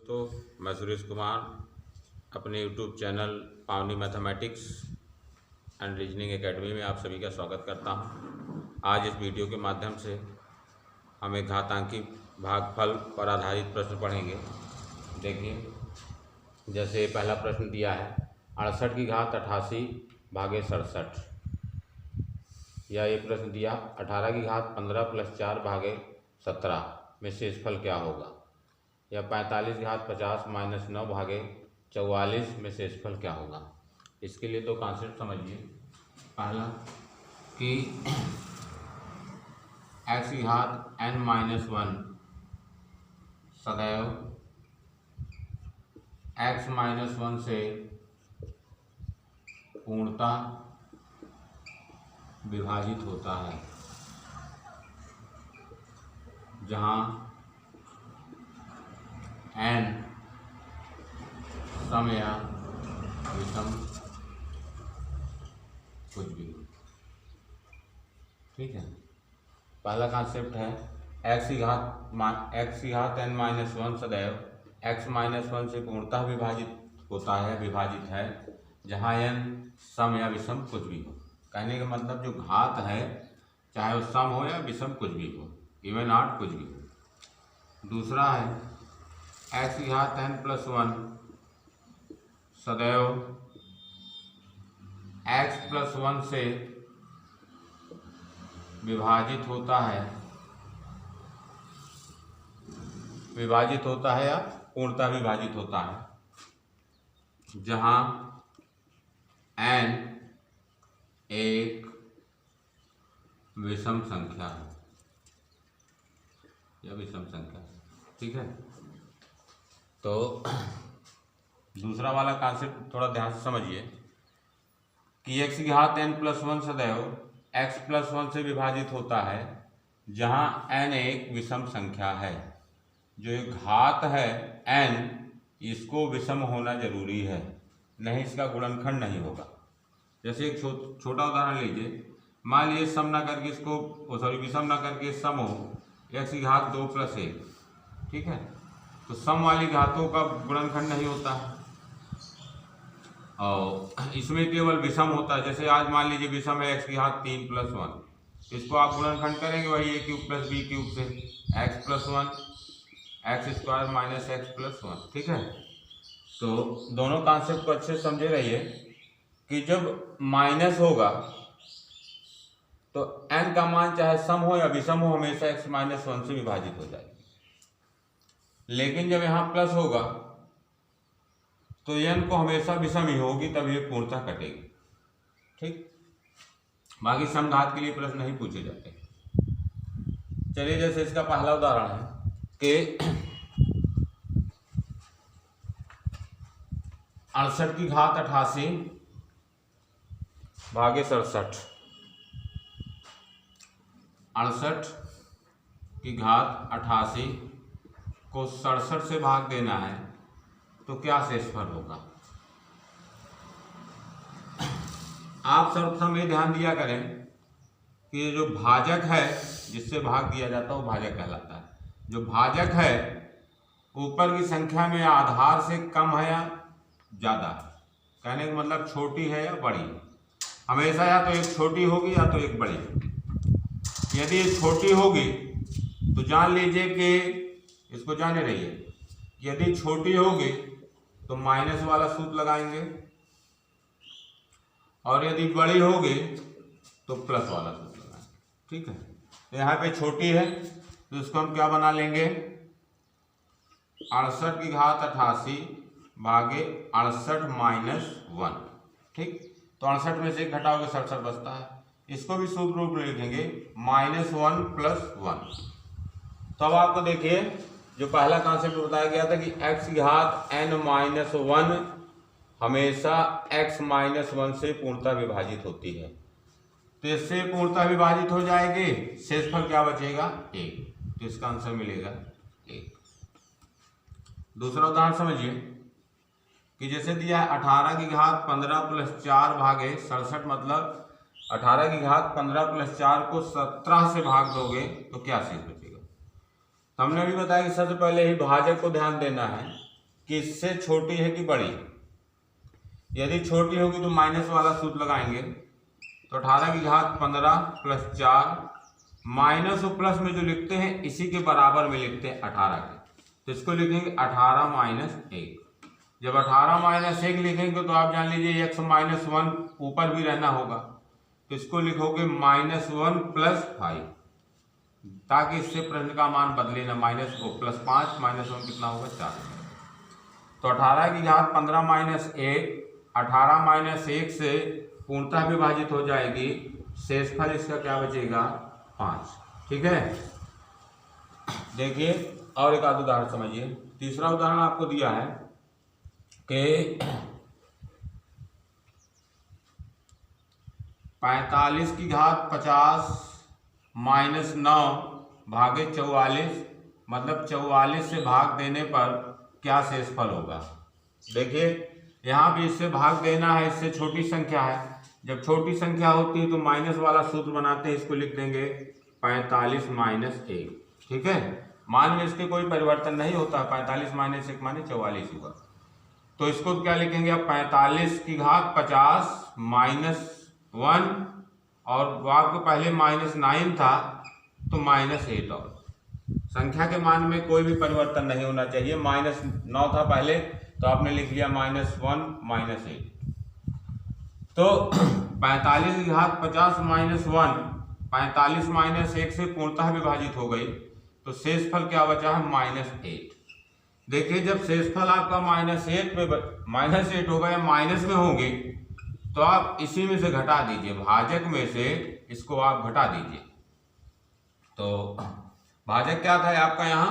तो मैं सुरेश कुमार अपने YouTube चैनल पावनी मैथमेटिक्स एंड रीजनिंग एकेडमी में आप सभी का स्वागत करता हूं। आज इस वीडियो के माध्यम से हम एक घातांकी भागफल पर आधारित प्रश्न पढ़ेंगे। देखिए, जैसे पहला प्रश्न दिया है 68 की घात 88 भागे 67, या ये प्रश्न दिया 18 की घात 15 + 4 भागे 17 में शेषफल क्या होगा, या 45 की घात 50 - 9 भागे 44 में शेषफल क्या होगा। इसके लिए दो कॉन्सेप्ट समझिए। पहला कि x की घात n-1 सदैव x-1 से पूर्णतः विभाजित होता है, जहाँ n सम या विषम कुछ भी। ठीक है, पहला कॉन्सेप्ट है x की घात n-1 सदैव x-1 से पूर्णतः विभाजित है, जहाँ n सम या विषम कुछ भी हो। कहने का मतलब जो घात है, चाहे वो सम हो या विषम कुछ भी हो, इवन ऑड कुछ भी हो। दूसरा है x की घात n+1 सदैव x+1 से विभाजित होता है या पूर्णतः विभाजित होता है, जहाँ n एक विषम संख्या है या विषम संख्या। ठीक है, तो दूसरा वाला कॉन्सेप्ट थोड़ा ध्यान से समझिए कि x की घात n+1 सदैव x+1 से विभाजित होता है, जहाँ n एक विषम संख्या है। जो एक घात है n, इसको विषम होना जरूरी है, नहीं इसका गुणनखंड नहीं होगा। जैसे एक छोटा उदाहरण लीजिए। मान लीजिए सम ना करके विषम ना करके सम हो x की घात 2 + 1। ठीक है, तो सम वाली घातों का गुणनखंड नहीं होता है और इसमें केवल विषम होता है। जैसे आज मान लीजिए विषम है x की घात 3 + 1, इसको आप गुणनखंड करेंगे वही a³ + b³ से x+1 x² - x+1। ठीक है, तो दोनों कॉन्सेप्ट को अच्छे से समझे रहिए कि जब माइनस होगा तो n का मान चाहे सम हो या विषम हो, हमेशा x-1 से विभाजित हो जाएगी। लेकिन जब यहाँ प्लस होगा तो n को हमेशा विषम ही होगी, तब ये पूर्णतः कटेगी। ठीक, बाकी समघात के लिए प्रश्न नहीं पूछे जाते। चलिए, जैसे इसका पहला उदाहरण है कि 68 की घात 88 भागे 67। 68 की घात 88 को 67 से भाग देना है, तो क्या शेषफल होगा। आप सर्वप्रथम ये ध्यान दिया करें कि जो भाजक है जिससे भाग दिया जाता है वो भाजक कहलाता है। जो भाजक है ऊपर की संख्या में आधार से कम है या ज़्यादा, कहने का मतलब छोटी है या बड़ी। हमेशा या तो एक छोटी होगी या तो एक बड़ी। यदि ये छोटी होगी तो जान लीजिए कि इसको जाने रहिए, यदि छोटी होगी तो माइनस वाला सूत्र लगाएंगे, और यदि बड़ी होगी तो प्लस वाला सूत्र लगाएंगे। ठीक है, तो यहाँ पे छोटी है तो इसको हम क्या बना लेंगे, 68 की घात 88 भागे 68 - 1। ठीक, तो 68 में से एक घटाओगे 67 बचता है। इसको भी सूत्र रूप में लिखेंगे -1 + 1। तो अब आपको देखिए, जो पहला कॉन्सेप्ट बताया गया था कि x की घात n-1 हमेशा x-1 से पूर्णतः विभाजित होती है, तो इससे पूर्णतः विभाजित हो जाएगी, शेषफल क्या बचेगा 1, तो इसका आंसर मिलेगा 1। दूसरा उदाहरण समझिए कि जैसे दिया है 18 की घात 15 + 4 भागे 67, मतलब 18 की घात 15 + 4 को 17 से भाग दोगे तो क्या शेष बचेगा। तो हमने अभी बताया कि सबसे पहले ही भाजक को ध्यान देना है कि इससे छोटी है कि बड़ी। यदि छोटी होगी तो माइनस वाला सूत्र लगाएंगे, तो 18 की घात 15 प्लस 4 माइनस और प्लस में जो लिखते हैं इसी के बराबर में लिखते हैं 18 के, तो इसको लिखेंगे 18 माइनस 1। जब 18 माइनस 1 लिखेंगे तो आप जान लीजिए x माइनस 1 ऊपर भी रहना होगा, तो इसको लिखोगे -1 प्लस 5, ताकि इससे प्रश्न का मान बदले ना, माइनस को प्लस 5 -1 कितना होगा 4। तो 18 की घात 15 माइनस 1 18 माइनस 1 से पूर्णतः विभाजित हो जाएगी, शेषफल इसका क्या बचेगा 5। ठीक है, देखिए और एक आध उदाहरण समझिए। तीसरा उदाहरण आपको दिया है कि 45 की घात 50 माइनस 9 भागे 44, मतलब 44 से भाग देने पर क्या शेषफल होगा। देखिए यहाँ भी इससे भाग देना है, इससे छोटी संख्या है। जब छोटी संख्या होती है तो माइनस वाला सूत्र बनाते हैं, इसको लिख देंगे 45 माइनस 1। ठीक है, मान में इसके कोई परिवर्तन नहीं होता, 45 माइनस 1 माने 44 होगा। तो इसको क्या लिखेंगे अब 45 की घात 50 माइनस 1, और आपको पहले -9 था तो -8, और संख्या के मान में कोई भी परिवर्तन नहीं होना चाहिए। -9 था पहले तो आपने लिख लिया -1 -8। तो 45 की घात 50 माइनस 1 45 माइनस 1 से पूर्णतः विभाजित हो गई, तो शेषफल क्या बचा है -8। देखिए जब शेषफल आपका -8 होगा या माइनस में होंगे तो आप इसी में से घटा दीजिए, भाजक में से इसको आप घटा दीजिए। तो भाजक क्या था आपका यहाँ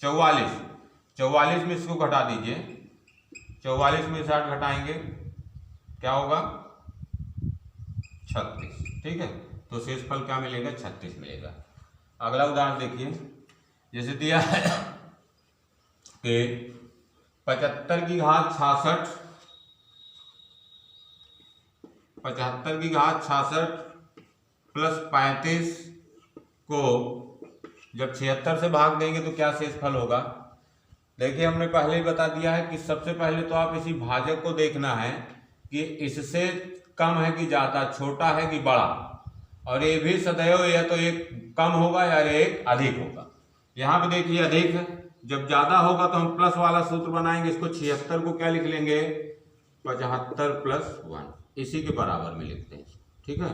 44 में इसको घटा दीजिए, 44 में 60 घटाएंगे क्या होगा 36। ठीक है, तो शेषफल क्या मिलेगा 36 मिलेगा। अगला उदाहरण देखिए, जैसे दिया है कि 75 की घात 66 प्लस 35 को जब 76 से भाग देंगे तो क्या शेषफल होगा। देखिए हमने पहले ही बता दिया है कि सबसे पहले तो आप इसी भाजक को देखना है कि इससे कम है कि ज़्यादा, छोटा है कि बड़ा, और ये भी सदैव या तो एक कम होगा या एक अधिक होगा। यहाँ पे देखिए अधिक है, जब ज़्यादा होगा तो हम प्लस वाला सूत्र बनाएंगे, इसको 76 को क्या लिख लेंगे 75 प्लस 1, इसी के बराबर में लिखते हैं। ठीक है,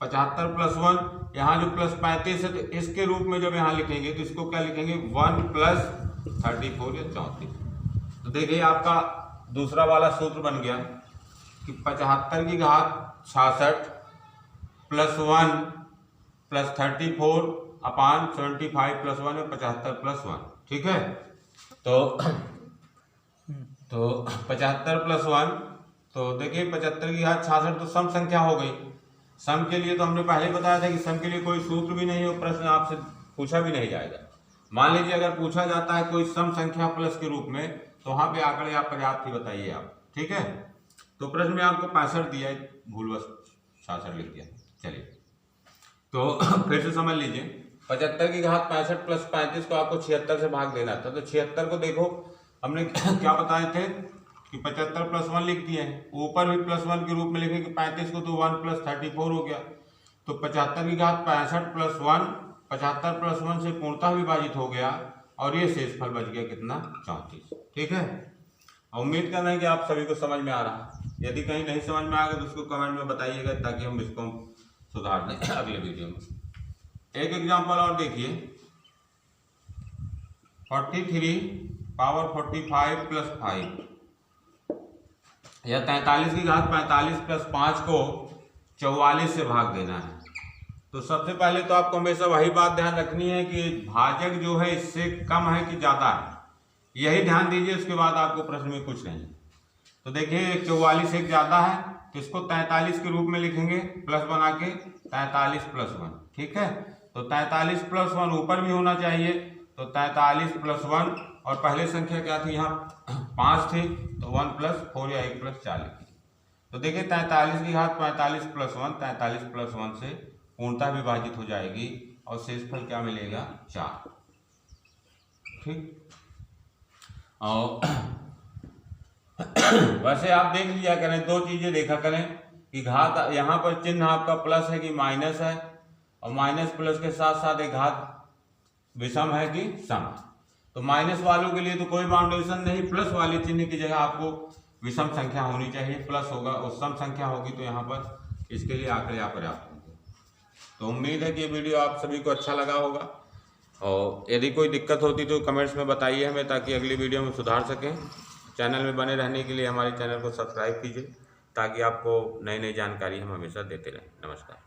75 प्लस 1, यहाँ जो प्लस 35 है तो इसके रूप में जब यहाँ लिखेंगे तो इसको क्या लिखेंगे 1 प्लस 34 या 34। तो देखिए आपका दूसरा वाला सूत्र बन गया कि 75 की घात 66 प्लस 1 प्लस 34 अपान 75 प्लस 1 है 75 प्लस 1। ठीक है, तो 75 प्लस 1, तो देखिए 75 की घात 66 तो सम संख्या हो गई। सम के लिए तो हमने पहले बताया था कि सम के लिए कोई सूत्र भी नहीं हो, प्रश्न आपसे पूछा भी नहीं जाएगा। मान लीजिए अगर पूछा जाता है कोई सम संख्या प्लस के रूप में, तो वहाँ पे आंकड़े आप पर्याप्त ही बताइए आप। ठीक है, तो प्रश्न में आपको 65 दिया है, भूलवश 66 लिख दिया। चलिए तो फिर से समझ लीजिए, 75 की घात 65 प्लस 35 को आपको 76 से भाग देना था। तो 76 को देखो हमने क्या बताए थे कि 75 प्लस 1 लिख दिए हैं, ऊपर भी प्लस 1 के रूप में लिखेंगे 35 को, तो 1 प्लस 34 हो गया। तो 75 की घात 65 प्लस 1 75 प्लस 1 से पूर्णतः विभाजित हो गया, और ये शेषफल बच गया कितना 34। ठीक है, उम्मीद कर रहे हैं कि आप सभी को समझ में आ रहा है। यदि कहीं नहीं समझ में आ गया तो उसको कमेंट में बताइएगा, ताकि हम इसको सुधार दें अगले वीडियो में। एक एग्जाम्पल और देखिए, 43 पावर 45 प्लस 5 या 43 की घात 45 प्लस 5 को 44 से भाग देना है। तो सबसे पहले तो आपको हमेशा वही बात ध्यान रखनी है कि भाजक जो है इससे कम है कि ज़्यादा है, यही ध्यान दीजिए। उसके बाद आपको प्रश्न में कुछ नहीं। तो देखिए 44 एक ज़्यादा है, तो इसको 43 के रूप में लिखेंगे, प्लस बना के 43 प्लस 1। ठीक है, तो 43 प्लस 1 ऊपर भी होना चाहिए, तो 43 प्लस 1, और पहले संख्या क्या थी यहाँ 5 थी, तो 1 प्लस 4 या 1 प्लस 4 लिखिए। तो देखिए 43 की घात 45 प्लस 1 43 प्लस 1 से पूर्णतः विभाजित हो जाएगी, और शेषफल क्या मिलेगा 4। ठीक, और वैसे आप देख लिया करें, दो चीज़ें देखा करें कि घात यहाँ पर चिन्ह आपका प्लस है कि माइनस है, और माइनस प्लस के साथ साथ एक घात विषम है कि सम। तो माइनस वालों के लिए तो कोई बाउंडेशन नहीं, प्लस वाले चिन्ह की जगह आपको विषम संख्या होनी चाहिए, प्लस होगा और सम संख्या होगी, तो यहाँ पर इसके लिए आंकड़े अपर्याप्त होंगे। तो उम्मीद है कि ये वीडियो आप सभी को अच्छा लगा होगा, और यदि कोई दिक्कत होती तो कमेंट्स में बताइए हमें, ताकि अगली वीडियो में सुधार सकें। चैनल में बने रहने के लिए हमारे चैनल को सब्सक्राइब कीजिए, ताकि आपको नई नई जानकारी हम हमेशा देते रहें। नमस्कार।